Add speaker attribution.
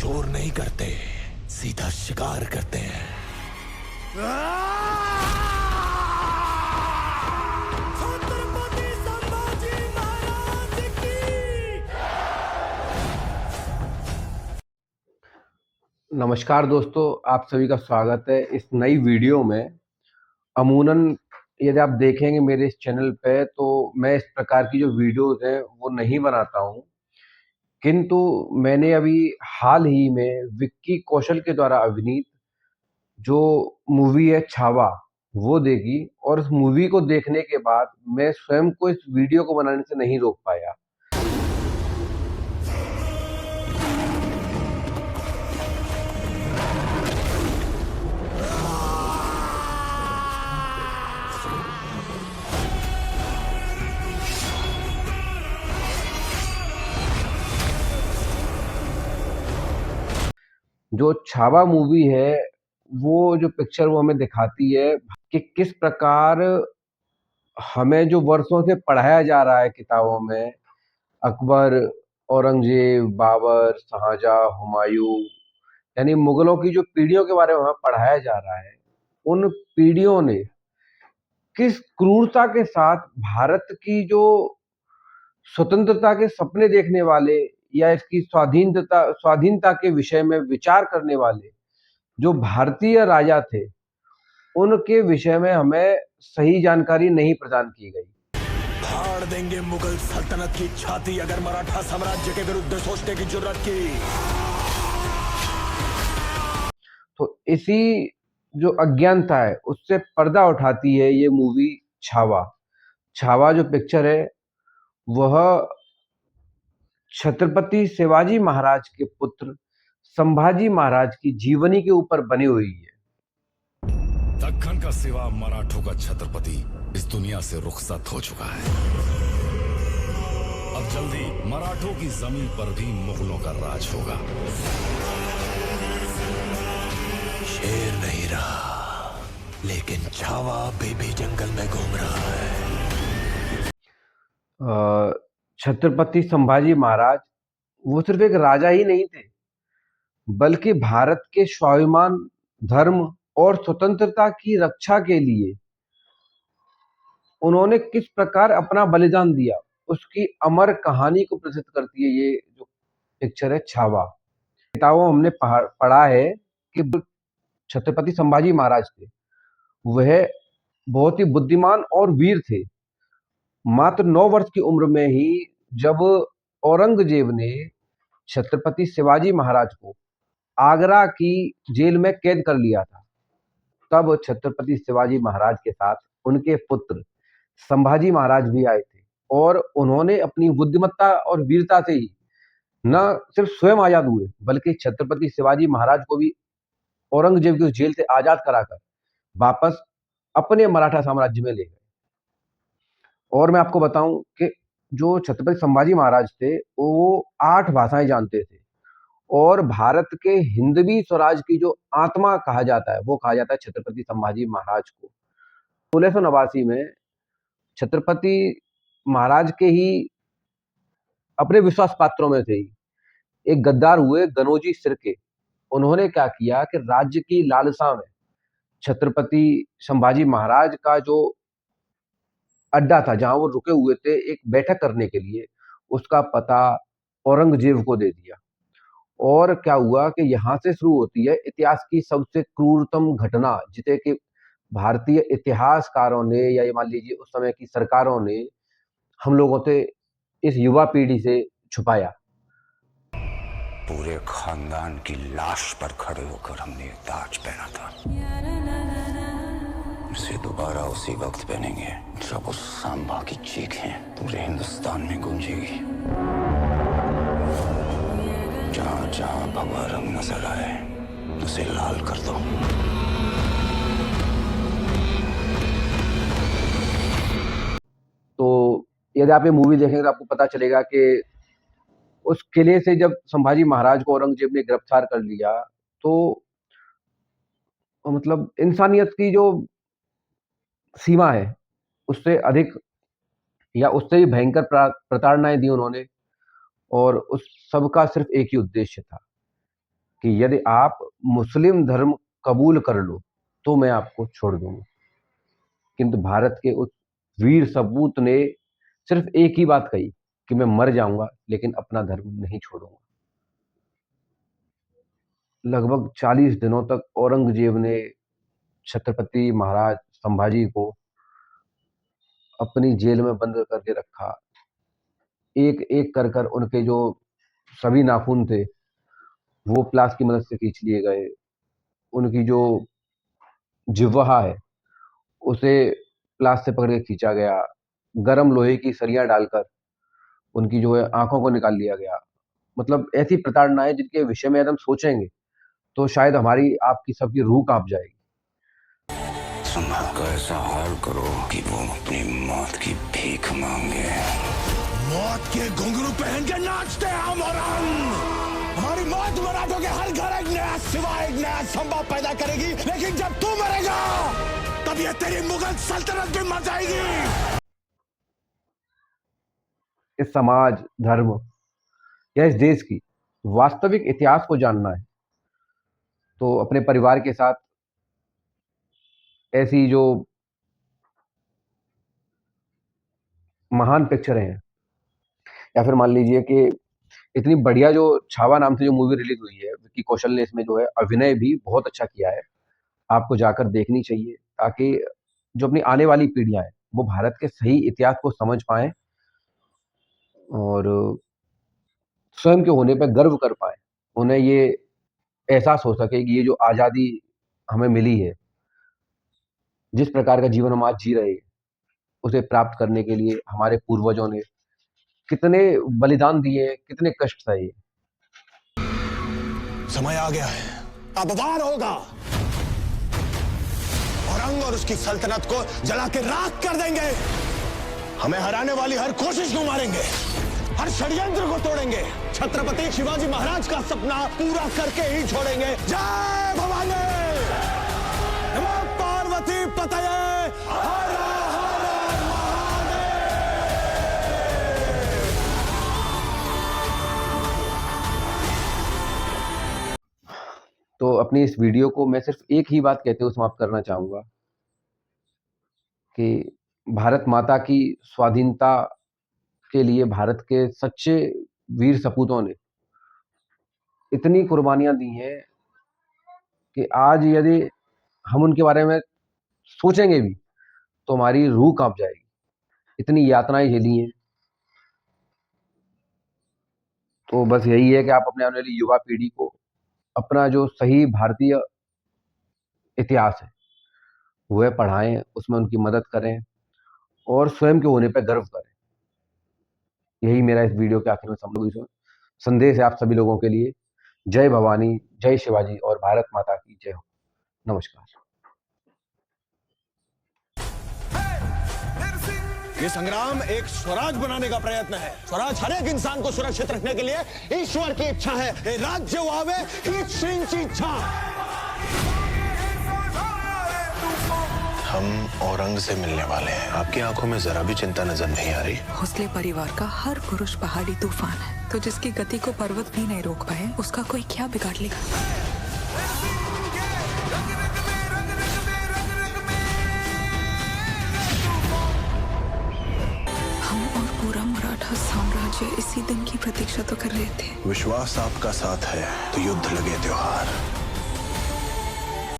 Speaker 1: शोर नहीं करते, सीधा शिकार करते हैं। छत्रपति संभाजी महाराज की।
Speaker 2: नमस्कार दोस्तों, आप सभी का स्वागत है इस नई वीडियो में। अमूनन यदि आप देखेंगे मेरे इस चैनल पे तो मैं इस प्रकार की जो वीडियोस हैं वो नहीं बनाता हूँ, किंतु मैंने अभी हाल ही में विक्की कौशल के द्वारा अभिनीत जो मूवी है छावा वो देखी, और उस मूवी को देखने के बाद मैं स्वयं को इस वीडियो को बनाने से नहीं रोक पाया। जो छावा मूवी है, वो जो पिक्चर वो हमें दिखाती है कि किस प्रकार हमें जो वर्षों से पढ़ाया जा रहा है किताबों में, अकबर, औरंगजेब, बाबर, शाहजहां, हुमायूं, यानी मुगलों की जो पीढ़ियों के बारे में हमें पढ़ाया जा रहा है, उन पीढ़ियों ने किस क्रूरता के साथ भारत की जो स्वतंत्रता के सपने देखने वाले या इसकी स्वाधीनता के विषय में विचार करने वाले जो भारतीय राजा थे, उनके विषय में हमें सही जानकारी नहीं प्रदान की गई।
Speaker 1: फाड़ देंगे मुगल सल्तनत की छाती अगर मराठा साम्राज्य के विरुद्ध सोचने की जुर्रत की।
Speaker 2: तो इसी जो अज्ञानता है उससे पर्दा उठाती है ये मूवी छावा। छावा जो पिक्चर है वह छत्रपति शिवाजी महाराज के पुत्र संभाजी महाराज की जीवनी के ऊपर बनी हुई है।
Speaker 3: दक्खन का सिवा मराठों का छत्रपति इस दुनिया से रुखसत हो चुका है। अब जल्दी मराठों की जमीन पर भी मुगलों का राज होगा।
Speaker 1: शेर नहीं रहा, लेकिन छावा अभी भी जंगल में घूम रहा है।
Speaker 2: छत्रपति संभाजी महाराज वो सिर्फ एक राजा ही नहीं थे, बल्कि भारत के स्वाभिमान, धर्म और स्वतंत्रता की रक्षा के लिए उन्होंने किस प्रकार अपना बलिदान दिया, उसकी अमर कहानी को प्रस्तुत करती है ये जो पिक्चर है छावा। किताबों हमने पढ़ा है कि छत्रपति संभाजी महाराज थे, वह बहुत ही बुद्धिमान और वीर थे। मात्र 9 वर्ष की उम्र में ही जब औरंगजेब ने छत्रपति शिवाजी महाराज को आगरा की जेल में कैद कर लिया था, तब छत्रपति शिवाजी महाराज के साथ उनके पुत्र संभाजी महाराज भी आए थे, और उन्होंने अपनी बुद्धिमत्ता और वीरता से ही न सिर्फ स्वयं आजाद हुए, बल्कि छत्रपति शिवाजी महाराज को भी औरंगजेब की उस जेल से आजाद कराकर वापस अपने मराठा साम्राज्य में ले गए। और मैं आपको बताऊं कि जो छत्रपति संभाजी महाराज थे वो 8 भाषाएं जानते थे, और भारत के हिंदवी स्वराज की जो आत्मा कहा जाता है वो कहा जाता है छत्रपति संभाजी महाराज को। 1689 में छत्रपति महाराज के ही अपने विश्वास पात्रों में थे ही एक गद्दार हुए गनोजी सिरके। उन्होंने क्या किया कि राज्य की लालसा में छत्रपति संभाजी महाराज का जो अड्डा था जहां वो रुके हुए थे एक बैठक करने के लिए, उसका पता औरंगजेब को दे दिया। और क्या हुआ कि यहाँ से शुरू होती है इतिहास की सबसे क्रूरतम घटना, जिसे कि भारतीय इतिहासकारों ने या ये मान लीजिए उस समय की सरकारों ने हम लोगों से, इस युवा पीढ़ी से छुपाया।
Speaker 4: पूरे खानदान की लाश पर खड़े होकर हमने ये ताज पहना था। इसे दोबारा उसी वक्त पहनेंगे जब उस सांबा की चीखें पूरे हिंदुस्तान में गूंजेगी। जहां जहां भगवा रंग नजर आए उसे लाल कर दो।
Speaker 2: तो यदि आप ये मूवी देखेंगे तो आपको पता चलेगा कि उस किले से जब संभाजी महाराज को औरंगजेब ने गिरफ्तार कर लिया, तो मतलब इंसानियत की जो सीमा है उससे अधिक या उससे भी भयंकर प्रताड़नाएं दी उन्होंने, और उस सबका सिर्फ एक ही उद्देश्य था कि यदि आप मुस्लिम धर्म कबूल कर लो तो मैं आपको छोड़ दूंगा। किंतु भारत के उस वीर सपूत ने सिर्फ एक ही बात कही कि मैं मर जाऊंगा लेकिन अपना धर्म नहीं छोड़ूंगा। लगभग 40 दिनों तक औरंगजेब ने छत्रपति महाराज संभाजी को अपनी जेल में बंद करके रखा। एक एक कर कर उनके जो सभी नाखून थे वो प्लास की मदद से खींच लिए गए। उनकी जो जिह्वा है उसे प्लास से पकड़ के खींचा गया। गरम लोहे की सरियां डालकर उनकी जो है आंखों को निकाल लिया गया। मतलब ऐसी प्रताड़नाएं जिनके विषय में यदि हम सोचेंगे तो शायद हमारी आपकी सबकी रूह कांप जाएगी।
Speaker 4: संभल का ऐसा हाल करो कि वो अपनी मौत की भीख मांगे।
Speaker 1: मौत के घुंघरू पहन के नाचते हैं हम औरंग। हमारी मौत मराठों के हर घर एक नया सिवा, एक नया संभव पैदा करेगी। लेकिन जब तू मरेगा तब ये तेरी मुगल सल्तनत भी मर जाएगी।
Speaker 2: इस समाज, धर्म या इस देश की वास्तविक इतिहास को जानना है तो अपने परिवार के साथ ऐसी जो महान पिक्चरें हैं, या फिर मान लीजिए कि इतनी बढ़िया जो छावा नाम से जो मूवी रिलीज हुई है, विक्की कौशल ने इसमें जो है अभिनय भी बहुत अच्छा किया है। आपको जाकर देखनी चाहिए ताकि जो अपनी आने वाली पीढ़ियां हैं वो भारत के सही इतिहास को समझ पाएं और स्वयं के होने पर गर्व कर पाए। उन्हें ये एहसास हो सके कि ये जो आज़ादी हमें मिली है, जिस प्रकार का जीवन हम आज जी रहे हैं, उसे प्राप्त करने के लिए हमारे पूर्वजों ने कितने बलिदान दिए, कितने कष्ट सहे।
Speaker 1: समय आ गया है, अब वार होगा। औरंग और उसकी सल्तनत को जला के राख कर देंगे। हमें हराने वाली हर कोशिश को मारेंगे, हर षड्यंत्र को तोड़ेंगे। छत्रपति शिवाजी महाराज का सपना पूरा करके ही छोड़ेंगे। जय भवानी, नमो पार्वती पतये, हर हर महादेव।
Speaker 2: तो अपनी इस वीडियो को मैं सिर्फ एक ही बात कहते हुए समाप्त करना चाहूंगा कि भारत माता की स्वाधीनता के लिए भारत के सच्चे वीर सपूतों ने इतनी कुर्बानियां दी हैं कि आज यदि हम उनके बारे में सोचेंगे भी तो हमारी रूह कांप जाएगी। इतनी यातनाएं झेली हैं। तो बस यही है कि आप अपने आने वाली युवा पीढ़ी को अपना जो सही भारतीय इतिहास है वह पढ़ाएं, उसमें उनकी मदद करें और स्वयं के होने पर गर्व करें। यही मेरा इस वीडियो के आखिर में सब लोगों संदेश है आप सभी लोगों के लिए। जय भवानी, जय शिवाजी और भारत माता की जय हो। नमस्कार।
Speaker 1: ये संग्राम एक स्वराज बनाने का प्रयत्न है। स्वराज हर एक इंसान को सुरक्षित रखने के लिए ईश्वर की इच्छा है। ये राज्य वावे हीच श्रींची इच्छा। हम औरंग से मिलने वाले हैं। आपकी आंखों में जरा भी चिंता नजर नहीं आ रही।
Speaker 5: भोसले परिवार का हर पुरुष पहाड़ी तूफान है, तो जिसकी गति को पर्वत भी नहीं रोक पाए उसका कोई क्या बिगाड़ लेगा। हम और पूरा मराठा साम्राज्य इसी दिन की प्रतीक्षा तो कर रहे थे।
Speaker 1: विश्वास आपका साथ है तो युद्ध लगे त्योहार।